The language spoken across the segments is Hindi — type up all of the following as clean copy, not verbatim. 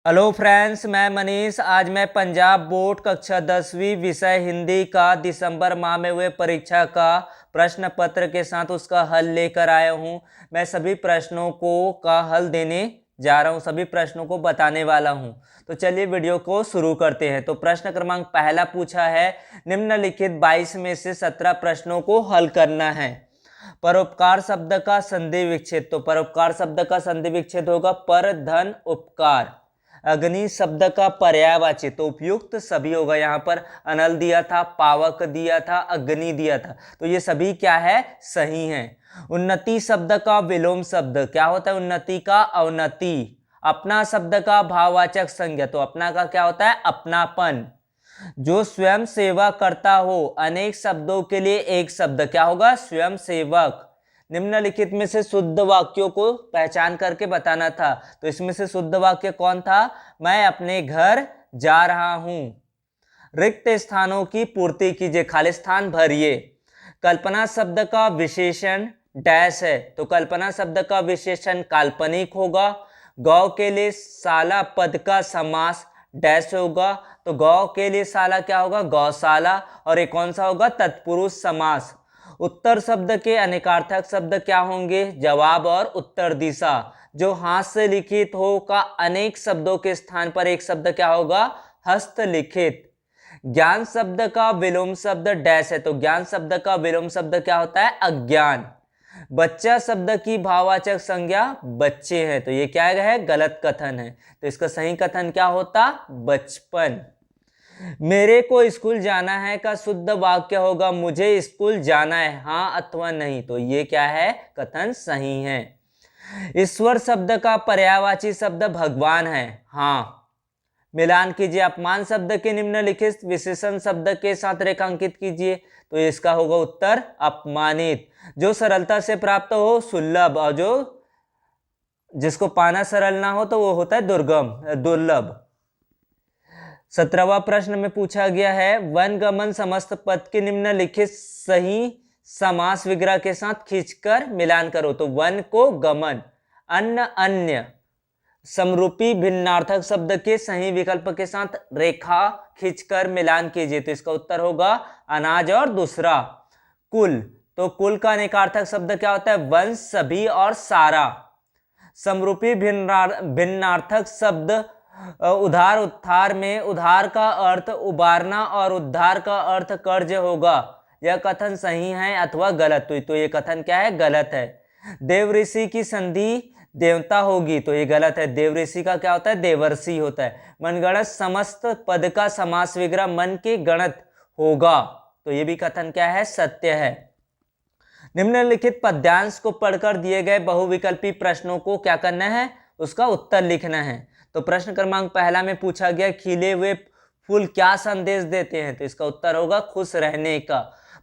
हेलो फ्रेंड्स, मैं मनीष। आज मैं पंजाब बोर्ड कक्षा 10वीं विषय हिंदी का दिसंबर माह में हुए परीक्षा का प्रश्न पत्र के साथ उसका हल लेकर आया हूं। मैं सभी प्रश्नों का हल देने जा रहा हूं, सभी प्रश्नों को बताने वाला हूं। तो चलिए वीडियो को शुरू करते हैं। तो प्रश्न क्रमांक पहला पूछा है, निम्नलिखित 22 में से 17 प्रश्नों को हल करना है। परोपकार शब्द का संधि विच्छेद। तो परोपकार शब्द का संधि विच्छेद होगा पर धन उपकार। अग्नि शब्द का पर्यायवाची, तो उपयुक्त सभी होगा। यहाँ पर अनल दिया था, पावक दिया था, अग्नि दिया था, तो ये सभी क्या है, सही है। उन्नति शब्द का विलोम शब्द क्या होता है, उन्नति का अवनति। अपना शब्द का भाववाचक संज्ञा, तो अपना का क्या होता है, अपनापन। जो स्वयं सेवा करता हो, अनेक शब्दों के लिए एक शब्द क्या होगा, स्वयं सेवक। निम्नलिखित में से शुद्ध वाक्यों को पहचान करके बताना था। तो इसमें से शुद्ध वाक्य कौन था, मैं अपने घर जा रहा हूं। रिक्त स्थानों की पूर्ति कीजिए, खाली स्थान भरिए। कल्पना शब्द का विशेषण डैश है, तो कल्पना शब्द का विशेषण काल्पनिक होगा। गौ के लिए शाला पद का समास डैश होगा, तो गौ के लिए शाला क्या होगा, गौशाला। और एक कौन सा होगा, तत्पुरुष समास। उत्तर शब्द के अनेकार्थक शब्द क्या होंगे, जवाब और उत्तर दिशा। जो हाथ से लिखित हो का अनेक शब्दों के स्थान पर एक शब्द क्या होगा, हस्तलिखित। ज्ञान शब्द का विलोम शब्द डैश है, तो ज्ञान शब्द का विलोम शब्द क्या होता है, अज्ञान। बच्चा शब्द की भाववाचक संज्ञा बच्चे हैं, तो ये क्या है, गलत कथन है। तो इसका सही कथन क्या होता, बचपन। मेरे को स्कूल जाना है का शुद्ध वाक्य होगा, मुझे स्कूल जाना है, हाँ अथवा नहीं। तो ये क्या है, कथन सही है। ईश्वर शब्द का पर्यायवाची शब्द भगवान है, हाँ। मिलान कीजिए, अपमान शब्द के निम्नलिखित विशेषण शब्द के साथ रेखांकित कीजिए। तो इसका होगा उत्तर अपमानित। जो सरलता से प्राप्त हो सुलभ, और जो जिसको पाना सरल ना हो तो वो होता है दुर्गम, दुर्लभ। 17वां प्रश्न में पूछा गया है, वन गमन समस्त पद के निम्नलिखित सही समास विग्रह के साथ खींचकर मिलान करो। तो वन को गमन, अन्न अन्य, समरूपी भिन्नार्थक शब्द के सही विकल्प के साथ रेखा खींचकर मिलान कीजिए। तो इसका उत्तर होगा अनाज और दूसरा। कुल, तो कुल का अनेकार्थक शब्द क्या होता है, वंश, सभी और सारा। समरूपी भिन्नार्थक शब्द उधार उत्थार में उधार का अर्थ उबारना और उद्धार का अर्थ कर्ज होगा। यह कथन सही है अथवा गलत। तो ये कथन क्या है, गलत है। देव ऋषि की संधि देवता होगी, तो ये गलत है। देव ऋषि का क्या होता है, देवर्षि होता है। मनगणत समस्त पद का समास विग्रह मन के गणत होगा, तो ये भी कथन क्या है, सत्य है। निम्नलिखित पद्यांश को पढ़कर दिए गए बहुविकल्पी प्रश्नों को क्या करना है, उसका उत्तर लिखना है। तो प्रश्न क्रमांक पहला में पूछा गया, खिले हुए फूल क्या संदेश देते हैं। तो इसका उत्तर होगा खुश रहने का।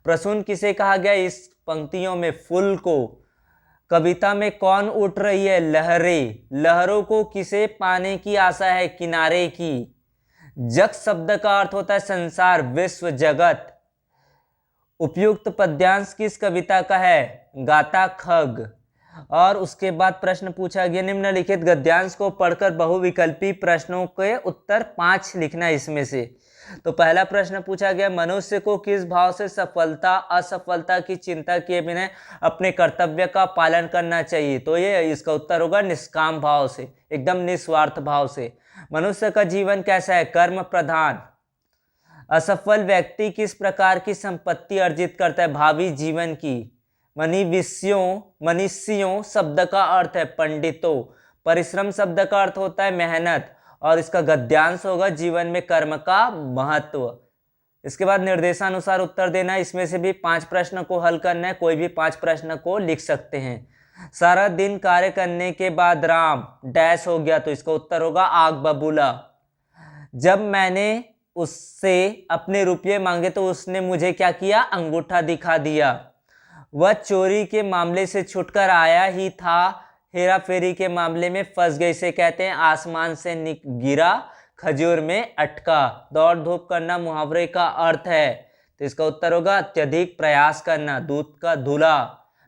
प्रसून किसे कहा गया, इस पंक्तियों में फूल को। कविता में कौन उठ रही है, लहरें। लहरों को किसे पाने की आशा है, किनारे की। जग शब्द का अर्थ होता है संसार, विश्व, जगत। उपयुक्त पद्यांश किस कविता का है, गाता खग। और उसके बाद प्रश्न पूछा गया, निम्नलिखित गद्यांश को पढ़कर बहुविकल्पी प्रश्नों के उत्तर 5 लिखना इसमें से। तो पहला प्रश्न पूछा गया, मनुष्य को किस भाव से सफलता असफलता की चिंता किए बिना अपने कर्तव्य का पालन करना चाहिए। तो ये इसका उत्तर होगा निष्काम भाव से, एकदम निस्वार्थ भाव से। मनुष्य का जीवन कैसा है, कर्म प्रधान। असफल व्यक्ति किस प्रकार की संपत्ति अर्जित करता है, भावी जीवन की। मनीषियों शब्द का अर्थ है पंडितों। परिश्रम शब्द का अर्थ होता है मेहनत, और इसका गद्यांश होगा जीवन में कर्म का महत्व। इसके बाद निर्देशानुसार उत्तर देना। इसमें से भी 5 प्रश्न को हल करना है, कोई भी 5 प्रश्न को लिख सकते हैं। सारा दिन कार्य करने के बाद राम डैश हो गया, तो इसका उत्तर होगा आग बबूला। जब मैंने उससे अपने रुपये मांगे तो उसने मुझे क्या किया, अंगूठा दिखा दिया। वह चोरी के मामले से छुटकर आया ही था, हेरा फेरी के मामले में फंस गए। इसे कहते हैं आसमान से गिरा खजूर में अटका। दौड़ धूप करना मुहावरे का अर्थ है, तो इसका उत्तर होगा अत्यधिक प्रयास करना। दूध का धुला,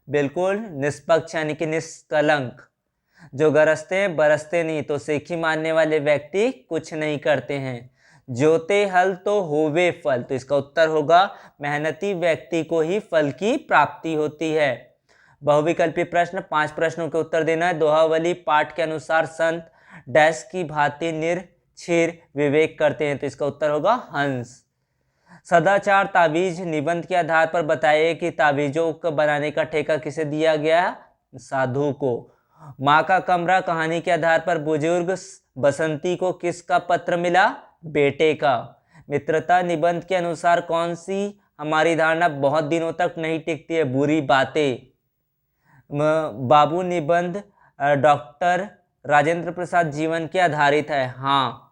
बिल्कुल निष्पक्ष यानी कि निष्कलंक। जो गरजते हैं बरसते नहीं, तो सीखी मानने वाले व्यक्ति कुछ नहीं करते हैं। जोते हल तो होवे फल, तो इसका उत्तर होगा मेहनती व्यक्ति को ही फल की प्राप्ति होती है। बहुविकल्पी प्रश्न, 5 प्रश्नों के उत्तर देना है। दोहावली पाठ के अनुसार संत डैश की भांति निर्छीर विवेक करते हैं, तो इसका उत्तर होगा हंस। सदाचार ताबीज निबंध के आधार पर बताइए कि ताबीजों को बनाने का ठेका किसे दिया गया? साधु को। माँ का कमरा कहानी के आधार पर बुजुर्ग बसंती को किसका पत्र मिला? बेटे का। मित्रता निबंध के अनुसार कौन सी हमारी धारणा बहुत दिनों तक नहीं टिकती है? बुरी बातें। बाबू निबंध डॉक्टर राजेंद्र प्रसाद जीवन के आधारित है। हाँ।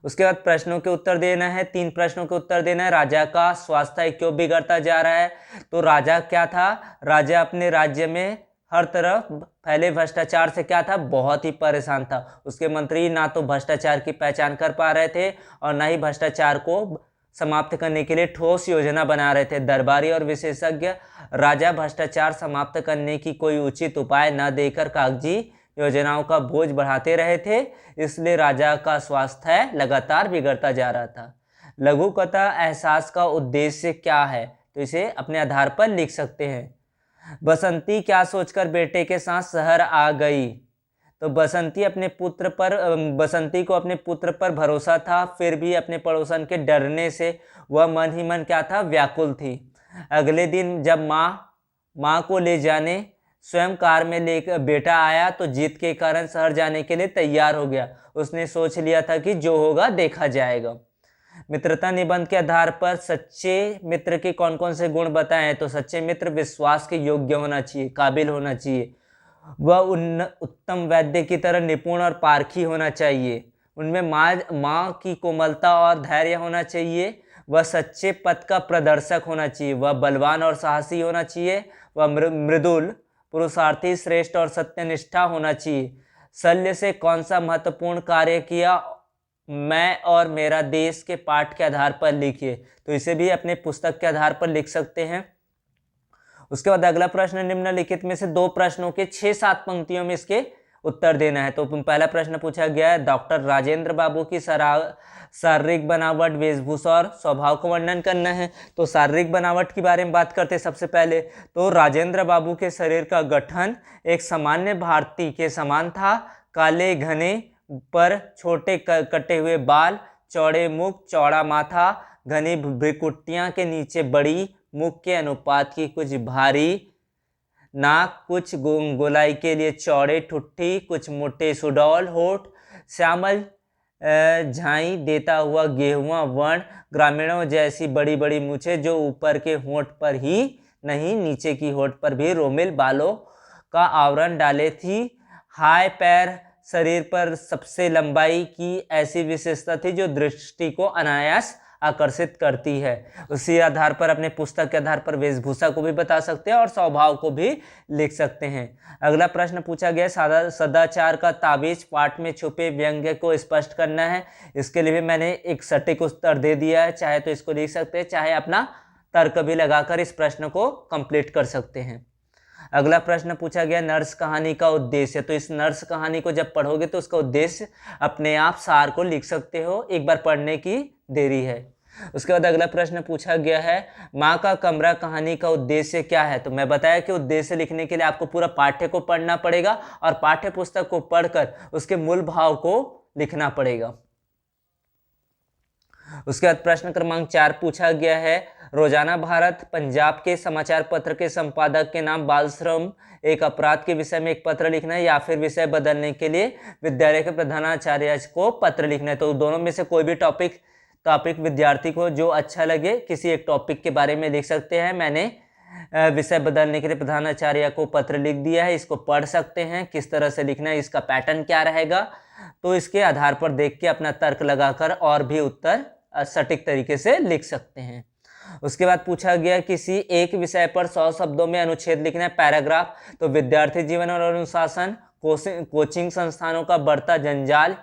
उसके बाद प्रश्नों के उत्तर देना है, 3 प्रश्नों के उत्तर देना है। राजा का स्वास्थ्य क्यों बिगड़ता जा रहा है? तो राजा क्या था? राजा अपने राज्य में हर तरफ फैले भ्रष्टाचार से क्या था? बहुत ही परेशान था। उसके मंत्री ना तो भ्रष्टाचार की पहचान कर पा रहे थे और ना ही भ्रष्टाचार को समाप्त करने के लिए ठोस योजना बना रहे थे। दरबारी और विशेषज्ञ राजा भ्रष्टाचार समाप्त करने की कोई उचित उपाय न देकर कागजी योजनाओं का बोझ बढ़ाते रहे थे, इसलिए राजा का स्वास्थ्य लगातार बिगड़ता जा रहा था। लघु कथा एहसास का उद्देश्य क्या है? तो इसे अपने आधार पर लिख सकते हैं। बसंती क्या सोचकर बेटे के साथ शहर आ गई? तो बसंती को अपने पुत्र पर भरोसा था, फिर भी अपने पड़ोसन के डरने से वह मन ही मन क्या था? व्याकुल थी। अगले दिन जब माँ को ले जाने स्वयं कार में लेकर बेटा आया तो जिद के कारण शहर जाने के लिए तैयार हो गया। उसने सोच लिया था कि जो होगा देखा जाएगा। मित्रता निबंध के आधार पर सच्चे मित्र के कौन कौन से गुण बताएं? तो सच्चे मित्र विश्वास के योग्य होना चाहिए, काबिल होना चाहिए, वह उत्तम वैद्य की तरह निपुण और पारखी होना चाहिए, उनमें माँ की कोमलता और धैर्य होना चाहिए, वह सच्चे पथ का प्रदर्शक होना चाहिए, वह बलवान और साहसी होना चाहिए, वह मृदुल पुरुषार्थी श्रेष्ठ और सत्यनिष्ठा होना चाहिए। शल्य से कौन सा महत्वपूर्ण कार्य किया? मैं और मेरा देश के पाठ के आधार पर लिखिए, तो इसे भी अपने पुस्तक के आधार पर लिख सकते हैं। उसके बाद अगला प्रश्न, निम्नलिखित में से 2 प्रश्नों के 6-7 पंक्तियों में इसके उत्तर देना है। तो पहला प्रश्न पूछा गया है, डॉक्टर राजेंद्र बाबू की शारीरिक बनावट, वेशभूषा और स्वभाव को वर्णन करना है। तो शारीरिक बनावट के बारे में बात करते हैं। सबसे पहले तो राजेंद्र बाबू के शरीर का गठन एक सामान्य भारतीय के समान था। काले घने पर छोटे कटे हुए बाल, चौड़े मुख, चौड़ा माथा, घनी भ्रुकुटियां के नीचे बड़ी, मुख के अनुपात की कुछ भारी नाक, कुछ गोलाई के लिए चौड़े ठुट्ठी, कुछ मोटे सुडौल होठ, श्यामल झाई देता हुआ गेहुआ वर्ण, ग्रामीणों जैसी बड़ी बड़ी मूछें जो ऊपर के होंठ पर ही नहीं नीचे की होंठ पर भी रोमिल बालों का आवरण डाले थी। हाय पैर, शरीर पर सबसे लंबाई की ऐसी विशेषता थी जो दृष्टि को अनायास आकर्षित करती है। उसी आधार पर अपने पुस्तक के आधार पर वेशभूषा को भी बता सकते हैं और स्वभाव को भी लिख सकते हैं। अगला प्रश्न पूछा गया, सदाचार का ताबीज पाठ में छुपे व्यंग्य को स्पष्ट करना है। इसके लिए भी मैंने एक सटीक उत्तर दे दिया है, चाहे तो इसको लिख सकते हैं, चाहे अपना तर्क भी लगाकर इस प्रश्न को कंप्लीट कर सकते हैं। अगला प्रश्न पूछा गया, नर्स कहानी का उद्देश्य। तो इस नर्स कहानी को जब पढ़ोगे तो उसका उद्देश्य अपने आप सार को लिख सकते हो, एक बार पढ़ने की देरी है। उसके बाद अगला प्रश्न पूछा गया है, माँ का कमरा कहानी का उद्देश्य क्या है। तो मैं बताया कि उद्देश्य लिखने के लिए आपको पूरा पाठ्य को पढ़ना पड़ेगा और पाठ्य पुस्तक को पढ़कर उसके मूल भाव को लिखना पड़ेगा। उसके बाद प्रश्न क्रमांक 4 पूछा गया है, रोजाना भारत पंजाब के समाचार पत्र के संपादक के नाम बाल श्रम एक अपराध के विषय में एक पत्र लिखना है, या फिर विषय बदलने के लिए विद्यालय के प्रधानाचार्य को पत्र लिखना है। तो दोनों में से कोई भी टॉपिक विद्यार्थी को जो अच्छा लगे किसी एक टॉपिक के बारे में लिख सकते हैं। मैंने विषय बदलने के लिए प्रधानाचार्य को पत्र लिख दिया है, इसको पढ़ सकते हैं। किस तरह से लिखना है, इसका पैटर्न क्या रहेगा, तो इसके आधार पर देख के अपना तर्क लगाकर और भी उत्तर सटीक तरीके से लिख सकते हैं। उसके बाद पूछा गया, किसी एक विषय पर 100 शब्दों में अनुच्छेद लिखना है, पैराग्राफ। तो विद्यार्थी जीवन और अनुशासन, कोचिंग संस्थानों का बढ़ता जंजाल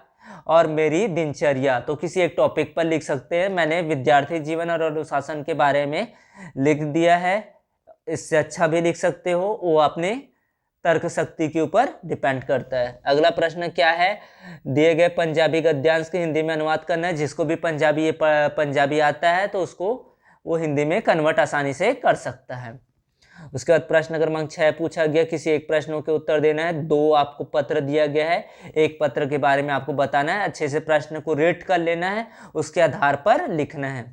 और मेरी दिनचर्या। तो किसी एक टॉपिक पर लिख सकते हैं। मैंने विद्यार्थी जीवन और अनुशासन के बारे में लिख दिया है, इससे अच्छा भी लिख सकते हो, वो अपने तर्क शक्ति के ऊपर डिपेंड करता है। अगला प्रश्न क्या है, दिए गए पंजाबी गद्यांश के हिंदी में अनुवाद करना है। जिसको भी पंजाबी आता है तो उसको वो हिंदी में कन्वर्ट आसानी से कर सकता है। उसके बाद प्रश्न क्रमांक 6 पूछा गया, किसी एक प्रश्नों के उत्तर देना है। 2 आपको पत्र दिया गया है, एक पत्र के बारे में आपको बताना है, अच्छे से प्रश्न को रीड कर लेना है, उसके आधार पर लिखना है।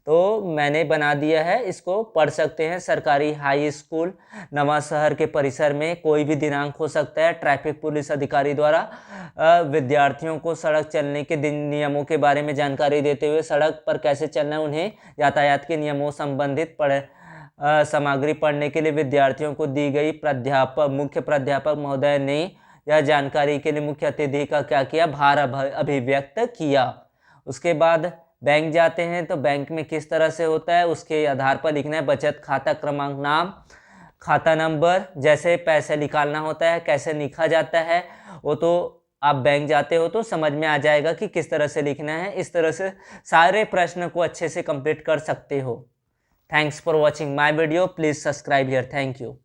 तो मैंने बना दिया है, इसको पढ़ सकते हैं। सरकारी हाई स्कूल नवांशहर के परिसर में कोई भी दिनांक हो सकता है। ट्रैफिक पुलिस अधिकारी द्वारा विद्यार्थियों को सड़क चलने के नियमों के बारे में जानकारी देते हुए सड़क पर कैसे चलना है, उन्हें यातायात के नियमों संबंधित सामग्री पढ़ने के लिए विद्यार्थियों को दी गई। मुख्य प्राध्यापक महोदय ने यह जानकारी के लिए मुख्य अतिथि का क्या किया, भार अभिव्यक्त किया। उसके बाद बैंक जाते हैं तो बैंक में किस तरह से होता है उसके आधार पर लिखना है। बचत खाता क्रमांक, नाम, खाता नंबर, जैसे पैसे निकालना होता है कैसे लिखा जाता है वो तो आप बैंक जाते हो तो समझ में आ जाएगा कि किस तरह से लिखना है। इस तरह से सारे प्रश्न को अच्छे से कंप्लीट कर सकते हो। Thanks for watching my video, please subscribe here. Thank you.